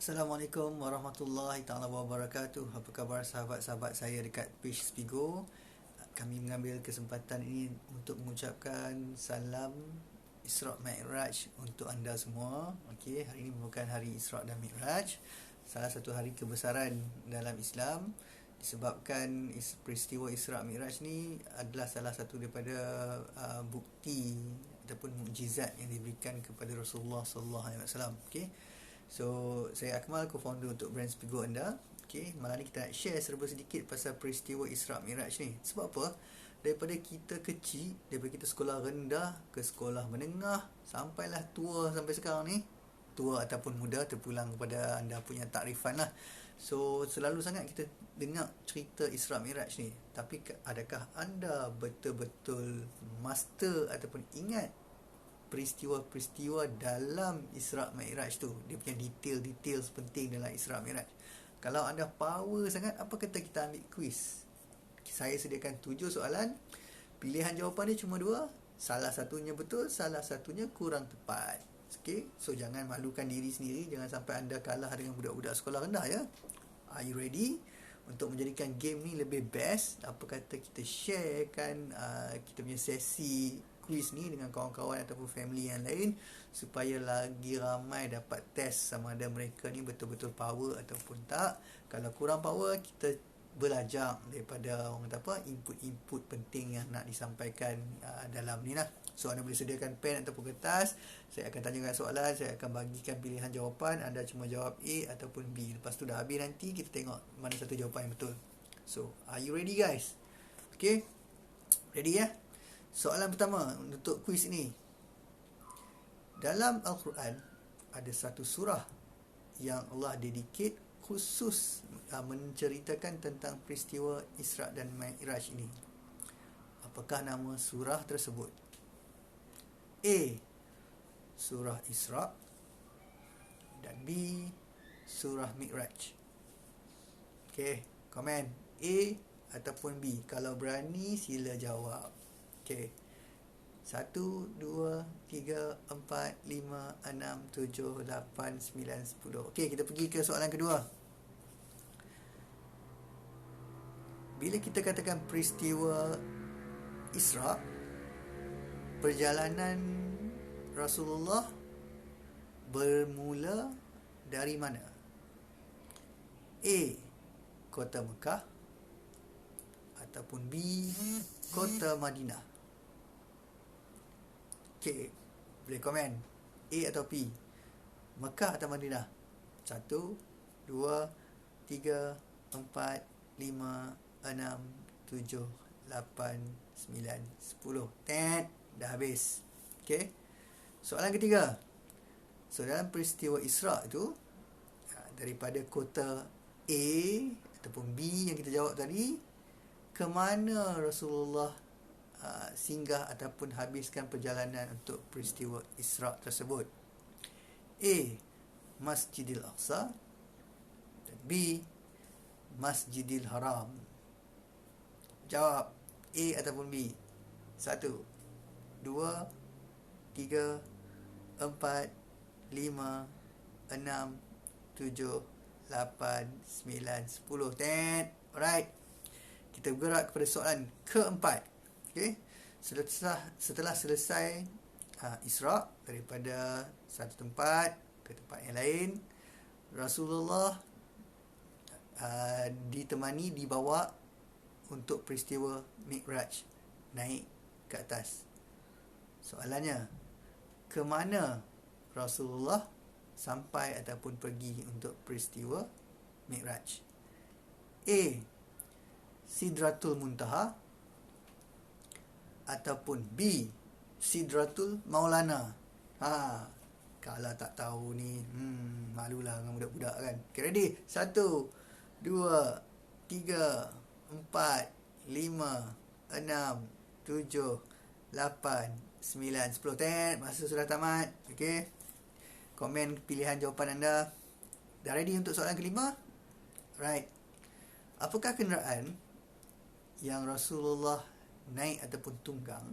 Assalamualaikum warahmatullahi taala wabarakatuh. Apa khabar sahabat-sahabat saya dekat page Spigo? Kami mengambil kesempatan ini untuk mengucapkan salam Isra' Mi'raj untuk anda semua. Okey, hari ini merupakan hari Isra' dan Mi'raj, salah satu hari kebesaran dalam Islam. Disebabkan peristiwa Isra' Mi'raj ni adalah salah satu daripada bukti ataupun mukjizat yang diberikan kepada Rasulullah sallallahu alaihi wasallam. Okey. So, saya Akmal, co-founder untuk brand Spigo anda. Okay, malam ni kita nak share serba sedikit pasal peristiwa Isra' Mi'raj ni. Sebab apa? Daripada kita kecil, daripada kita sekolah rendah ke sekolah menengah, sampailah tua sampai sekarang ni, tua ataupun muda, terpulang kepada anda punya takrifan lah. So, selalu sangat kita dengar cerita Isra' Mi'raj ni. Tapi adakah anda betul-betul master ataupun ingat peristiwa-peristiwa dalam Isra' Mi'raj tu, dia punya detail-detail penting dalam Isra' Mi'raj? Kalau anda power sangat, apa kata kita ambil quiz? Saya sediakan 7 soalan. Pilihan jawapan dia cuma 2. Salah satunya betul, salah satunya kurang tepat. Okay? So jangan malukan diri sendiri, jangan sampai anda kalah dengan budak-budak sekolah rendah ya. Are you ready? Untuk menjadikan game ni lebih best, apa kata kita sharekan kita punya sesi quiz ni dengan kawan-kawan ataupun family yang lain, supaya lagi ramai dapat test sama ada mereka ni betul-betul power ataupun tak. Kalau kurang power, kita belajar daripada orang kata apa, input-input penting yang nak disampaikan dalam ni lah. So anda boleh sediakan pen ataupun kertas. Saya akan tanyakan soalan, saya akan bagikan pilihan jawapan, anda cuma jawab A ataupun B. Lepas tu dah habis, nanti kita tengok mana satu jawapan yang betul. So, are you ready guys? Okay, ready ya? Soalan pertama untuk kuis ini. Dalam Al-Quran ada satu surah yang Allah dedicate khusus menceritakan tentang peristiwa Isra' dan Mi'raj ini. Apakah nama surah tersebut? A. Surah Isra', dan B. Surah Mi'raj. Okay, komen A ataupun B. Kalau berani sila jawab. Okay, 1, 2, 3, 4, 5, 6, 7, 8, 9, 10. Okay, kita pergi ke soalan kedua. Bila kita katakan peristiwa Isra', perjalanan Rasulullah bermula dari mana? A. Kota Mekah, ataupun B. Kota Madinah. Okay, boleh komen A atau B, Mekah atau Madinah. 1, 2, 3, 4, 5, 6, 7, 8, 9, 10. Dah habis. Okay, soalan ketiga. So dalam peristiwa Isra' itu, daripada kota A ataupun B yang kita jawab tadi, ke mana Rasulullah singgah ataupun habiskan perjalanan untuk peristiwa Isra' tersebut? A. Masjidil Aqsa, dan B. Masjidil Haram. Jawab A ataupun B. 1, 2, 3, 4, 5, 6, 7, 8, 9, 10. Alright, kita bergerak kepada soalan keempat. Okay, setelah selesai Isra' daripada satu tempat ke tempat yang lain, Rasulullah dibawa untuk peristiwa Mi'raj, naik ke atas. Soalannya, ke mana Rasulullah sampai ataupun pergi untuk peristiwa Mi'raj? A. Sidratul Muntaha, ataupun B. Sidratul Maulana. Kalau tak tahu ni, malulah dengan budak-budak kan. Okay, ready? 1, 2, 3, 4, 5, 6, 7, 8, 9, 10. Masa sudah tamat. Okay, komen pilihan jawapan anda. Dah ready untuk soalan kelima? Right. Apakah kenderaan yang Rasulullah naik ataupun tunggang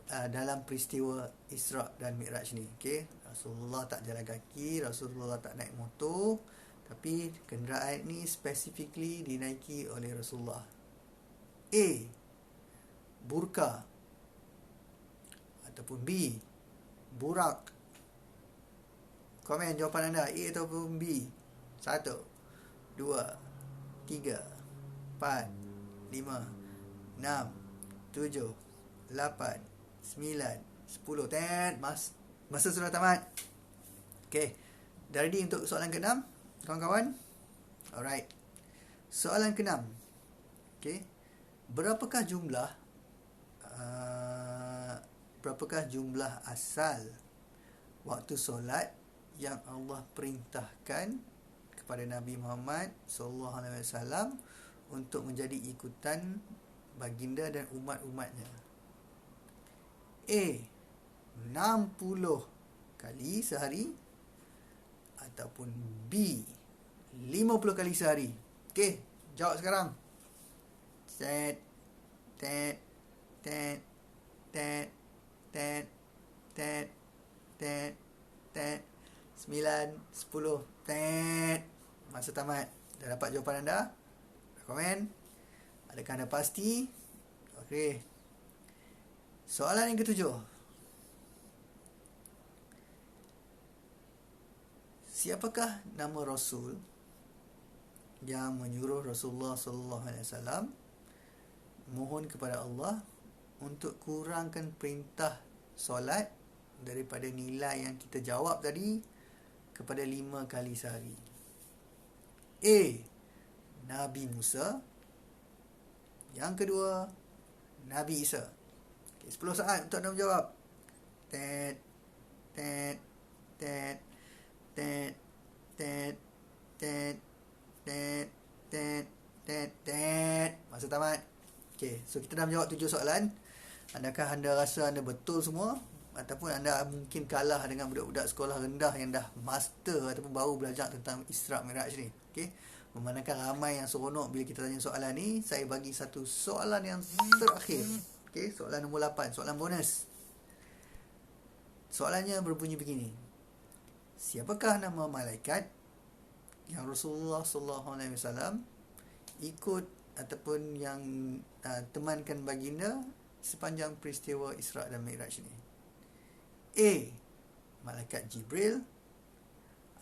dalam peristiwa Isra' dan Mi'raj ni? Okay, Rasulullah tak jalan kaki, Rasulullah tak naik motor, tapi kenderaan ni specifically dinaiki oleh Rasulullah. A. Burka, ataupun B. Burak. Komen jawapan anda, A ataupun B. 1, 2, 3, 4, 5, 6, 7, 8, 9, 10. Masa sudah tamat. Okay, dah ready untuk soalan ke-6, kawan-kawan? Alright. Soalan ke-6. Okay, berapakah jumlah asal waktu solat yang Allah perintahkan kepada Nabi Muhammad SAW untuk menjadi ikutan baginda dan umat-umatnya? A. 60 kali sehari, ataupun B. 50 kali sehari. Okey, jawab sekarang. Set. Tet. Tet. Tet. Tet. Tet. Tet. Tet. 9, 10. Tet. Masa tamat. Dah dapat jawapan anda? Komen. Adakah anda pasti? Okey. Soalan yang ke-7. Siapakah nama Rasul yang menyuruh Rasulullah SAW mohon kepada Allah untuk kurangkan perintah solat daripada nilai yang kita jawab tadi kepada 5 kali sehari? A. Nabi Musa. Yang kedua, Nabi Isa. Okay, 10 saat untuk anda menjawab. Tet. Tet. Tet. Tet. Tet. Tet. Tet. Tet. Tet. Tet. Masa tamat. Okay, so kita dah menjawab 7 soalan. Adakah anda rasa anda betul semua? Ataupun anda mungkin kalah dengan budak-budak sekolah rendah yang dah master ataupun baru belajar tentang Isra' Mi'raj ni? Okay, memandangkan ramai yang seronok bila kita tanya soalan ni, saya bagi satu soalan yang terakhir. Okay, soalan nombor 8, soalan bonus. Soalannya berbunyi begini. Siapakah nama malaikat yang Rasulullah SAW ikut ataupun yang temankan baginda sepanjang peristiwa Isra' dan Mi'raj ni? A. Malaikat Jibril,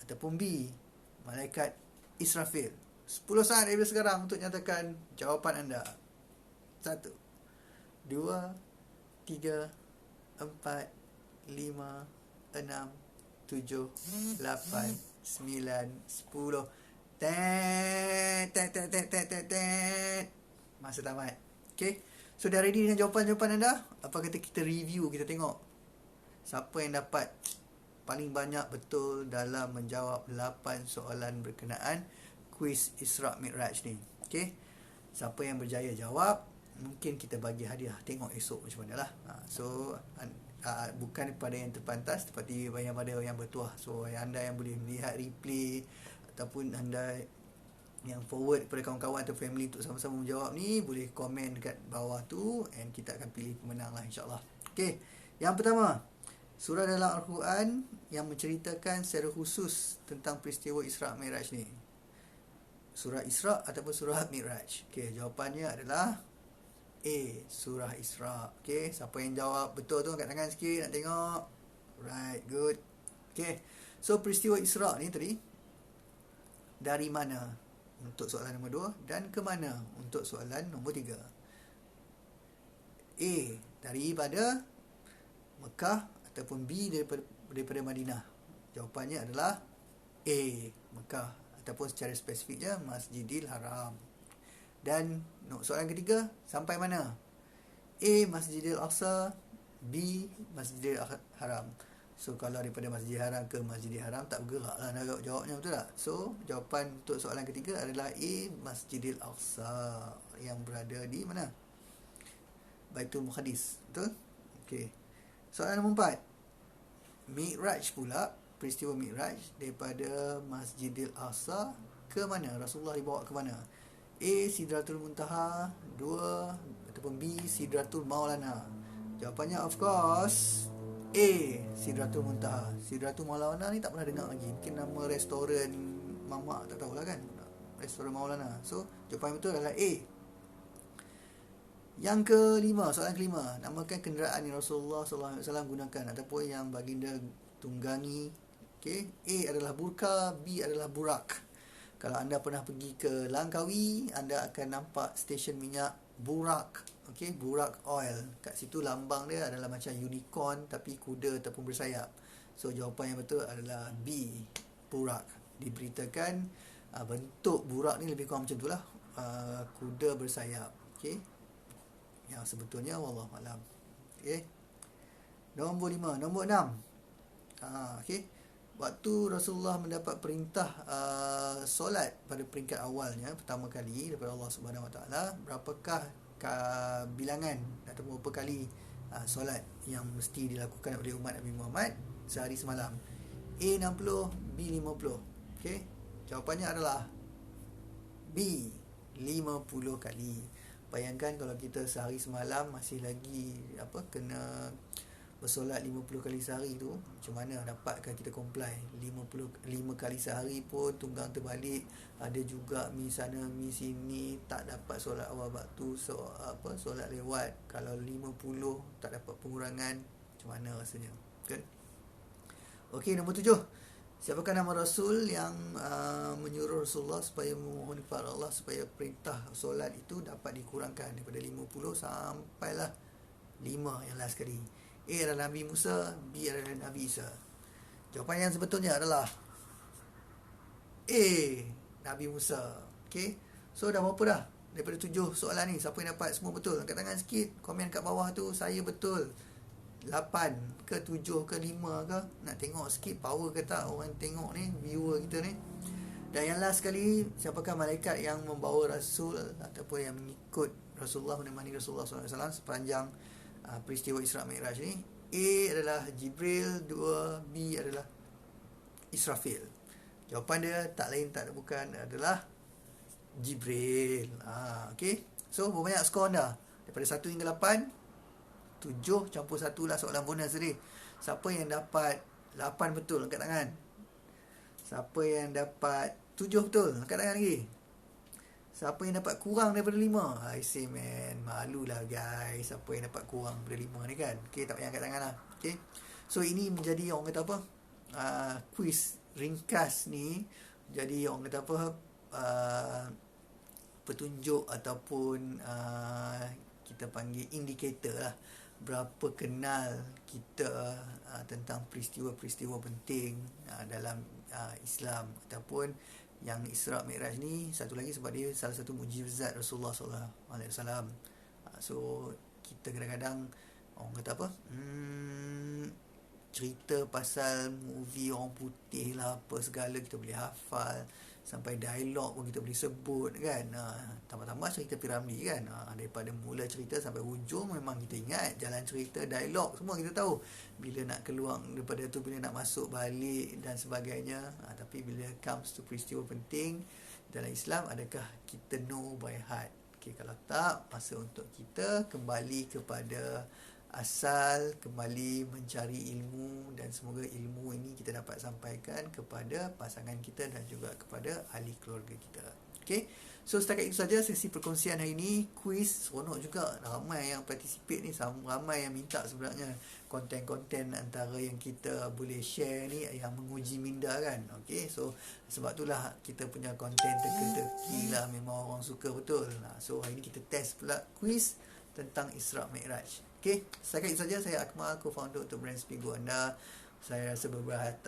ataupun B. Malaikat Israfil. 10 saat daripada sekarang untuk nyatakan jawapan anda. 1, 2, 3, 4, 5, 6, 7, 8, 9, 10. Masa tamat. Okay, so dah ready dengan jawapan-jawapan anda? Apa kata kita review, kita tengok siapa yang dapat paling banyak betul dalam menjawab 8 soalan berkenaan kuis Isra' Mi'raj ni. Okay, siapa yang berjaya jawab, mungkin kita bagi hadiah. Tengok esok macam mana lah. So bukan kepada yang terpantas, tetapi pada yang bertuah. So anda yang boleh melihat replay ataupun anda yang forward kepada kawan-kawan atau family untuk sama-sama menjawab ni, boleh komen dekat bawah tu, and kita akan pilih pemenang lah, insyaAllah. Okay, yang pertama, surah dalam Al-Quran yang menceritakan secara khusus tentang peristiwa Isra' Mi'raj ni. Surah Isra' ataupun surah Mi'raj? Okay, jawapannya adalah A. Surah Isra'. Okay, siapa yang jawab betul tu angkat tangan sikit, nak tengok. Right, good. Okay, so peristiwa Isra' ni tadi dari mana untuk soalan nombor 2, dan ke mana untuk soalan nombor 3? A. Daripada Mekah, ataupun B. daripada Madinah? Jawapannya adalah A. Mekah, ataupun secara spesifiknya Masjidil Haram. Dan soalan ketiga, sampai mana? A. Masjidil Aqsa, B. Masjidil Haram. So kalau daripada Masjidil Haram ke Masjidil Haram, tak bergerak lah nak jawabnya, betul tak? So jawapan untuk soalan ketiga adalah A. Masjidil Aqsa, yang berada di mana? Baitul Muqaddis. Betul? Okay, soalan nombor 4. Mi'raj pula, peristiwa Mi'raj daripada Masjidil Aqsa ke mana? Rasulullah dibawa ke mana? A. Sidratul Muntaha, 2, ataupun B. Sidratul Maulana. Jawapannya of course A. Sidratul Muntaha. Sidratul Maulana ni tak pernah dengar lagi. Mungkin nama restoran mamak, tak tahulah kan, restoran Maulana. So jawapan yang betul adalah A. Yang kelima, soalan kelima, namakan kenderaan yang Rasulullah SAW gunakan ataupun yang baginda tunggangi. Okay. A adalah burka, B adalah burak. Kalau anda pernah pergi ke Langkawi, anda akan nampak stesen minyak Burak. Okay, Burak Oil. Kat situ lambang dia adalah macam unicorn tapi kuda ataupun bersayap. So jawapan yang betul adalah B, Burak. Diberitakan bentuk burak ni lebih kurang macam tu lah, kuda bersayap. Okay, yang sebetulnya wallahualam. Okay, nombor 5. Nombor 6. Okay, waktu Rasulullah mendapat perintah solat pada peringkat awalnya pertama kali daripada Allah Subhanahu Wa Taala, berapakah bilangan atau berapa kali solat yang mesti dilakukan oleh umat Nabi Muhammad sehari semalam? A 60, B 50. Okey, jawapannya adalah B, 50 kali. Bayangkan kalau kita sehari semalam masih lagi kena bersolat 50 kali sehari tu, macam mana dapatkah kita comply? 5 kali sehari pun tunggang terbalik, ada juga mi sana mi sini, tak dapat solat awal waktu, solat lewat. Kalau 50 tak dapat pengurangan, macam mana rasanya kan? Okey, nombor 7. Siapakah nama Rasul yang menyuruh Rasulullah supaya memohon kepada Allah supaya perintah solat itu dapat dikurangkan daripada 50 sampailah 5 yang last kali? A adalah Nabi Musa, B adalah Nabi Isa. Jawapan yang sebetulnya adalah A, Nabi Musa. Okay, so dah berapa dah daripada 7 soalan ni? Siapa yang dapat semua betul? Angkat tangan sikit, komen kat bawah tu, saya betul 8 ke 7 ke 5 ke? Nak tengok sikit power ke tak orang tengok ni, viewer kita ni. Dan yang last sekali, siapakah malaikat yang membawa Rasul ataupun yang mengikut Rasulullah, menemani Rasulullah SAW sepanjang peristiwa Isra Mi'raj ni? A adalah Jibril, 2, B adalah Israfil. Jawapan dia tak lain tak bukan adalah Jibril. Okay, so berapa banyak skor anda? Daripada 1 hingga 8, 7 campur 1 lah soalan bonus tadi. Siapa yang dapat 8 betul, angkat tangan. Siapa yang dapat 7 betul, angkat tangan lagi. Siapa yang dapat kurang daripada 5? I say man, malulah guys, siapa yang dapat kurang daripada 5 ni kan. Okay, tak payah angkat tangan lah. Okay, so ini menjadi orang kata apa, quiz ringkas ni. Jadi orang kata apa, petunjuk ataupun kita panggil indikator lah, berapa kenal kita tentang peristiwa-peristiwa penting dalam Islam ataupun yang Isra Mi'raj ni. Satu lagi sebab dia salah satu mukjizat Rasulullah SAW. So kita kadang-kadang orang kata apa, cerita pasal movie orang putih lah apa segala kita boleh hafal, sampai dialog pun kita boleh sebut kan. Tambah-tambah cerita Piramli kan, daripada mula cerita sampai hujung memang kita ingat, jalan cerita, dialog semua kita tahu, bila nak keluar daripada tu, bila nak masuk balik dan sebagainya. Tapi bila comes to peristiwa penting dalam Islam, adakah kita know by heart? Okay, kalau tak, masa untuk kita kembali kepada asal, kembali mencari ilmu, dan semoga ilmu ini kita dapat sampaikan kepada pasangan kita dan juga kepada ahli keluarga kita. Okay, so setakat itu saja sesi perkongsian hari ini. Quiz seronok juga, ramai yang participate ni, ramai yang minta sebenarnya konten-konten antara yang kita boleh share ni yang menguji minda kan. Okay, so sebab itulah kita punya konten teka-teki lah, memang orang suka betul. So hari ni kita test pula quiz tentang Isra Mi'raj. Okay, setakat itu saja. Saya Akmal, co-founder untuk brand Spigo anda. Saya rasa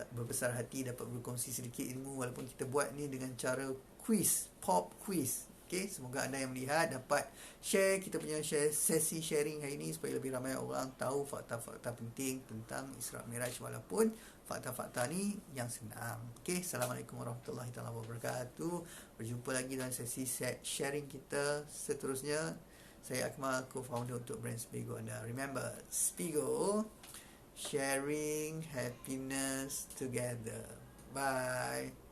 berbesar hati dapat berkongsi sedikit ilmu walaupun kita buat ni dengan cara quiz, pop quiz. Okay, semoga anda yang melihat dapat share kita punya sesi sharing hari ini supaya lebih ramai orang tahu fakta-fakta penting tentang Isra Mi'raj, walaupun fakta-fakta ni yang senang. Okay, Assalamualaikum warahmatullahi wabarakatuh. Berjumpa lagi dalam sesi sharing kita seterusnya. Saya Akmal, co-founder untuk brand Spigo anda. Remember, Spigo, sharing happiness together. Bye.